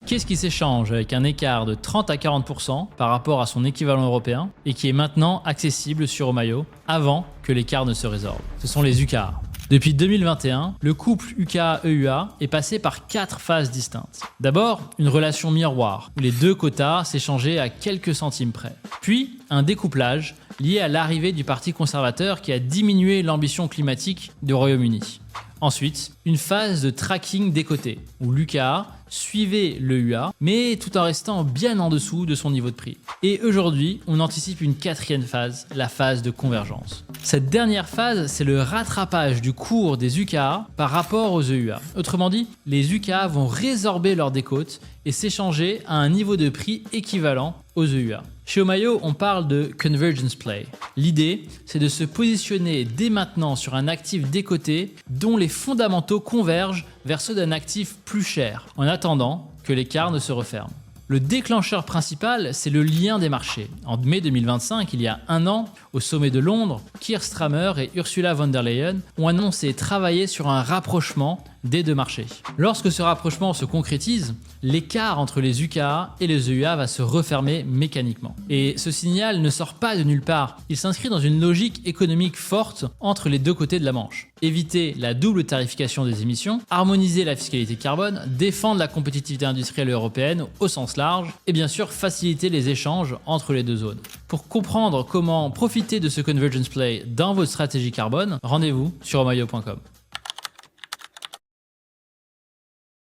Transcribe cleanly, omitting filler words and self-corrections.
Qu'est-ce qui s'échange avec un écart de 30 à 40% par rapport à son équivalent européen et qui est maintenant accessible sur Omayo avant que l'écart ne se résorbe? Ce sont les UKA. Depuis 2021, le couple UKA-EUA est passé par 4 phases distinctes. D'abord, une relation miroir, où les deux quotas s'échangeaient à quelques centimes près. Puis, un découplage lié à l'arrivée du Parti conservateur qui a diminué l'ambition climatique du Royaume-Uni. Ensuite, une phase de tracking des côtés, où l'UKA suivait l'EUA, mais tout en restant bien en dessous de son niveau de prix. Et aujourd'hui, on anticipe une 4e phase, la phase de convergence. Cette dernière phase, c'est le rattrapage du cours des UKA par rapport aux EUA. Autrement dit, les UKA vont résorber leur décote et s'échanger à un niveau de prix équivalent aux EUA. Chez Omayo, on parle de convergence play. L'idée, c'est de se positionner dès maintenant sur un actif décoté dont les fondamentaux convergent vers ceux d'un actif plus cher, en attendant que l'écart ne se referme. Le déclencheur principal, c'est le lien des marchés. En mai 2025, il y a un an, au sommet de Londres, Keir Starmer et Ursula von der Leyen ont annoncé travailler sur un rapprochement des deux marchés. Lorsque ce rapprochement se concrétise, l'écart entre les UKA et les EUA va se refermer mécaniquement. Et ce signal ne sort pas de nulle part, il s'inscrit dans une logique économique forte entre les deux côtés de la Manche. Éviter la double tarification des émissions, harmoniser la fiscalité carbone, défendre la compétitivité industrielle européenne au sens large et bien sûr faciliter les échanges entre les deux zones. Pour comprendre comment profiter de ce convergence play dans votre stratégie carbone, rendez-vous sur omayo.com.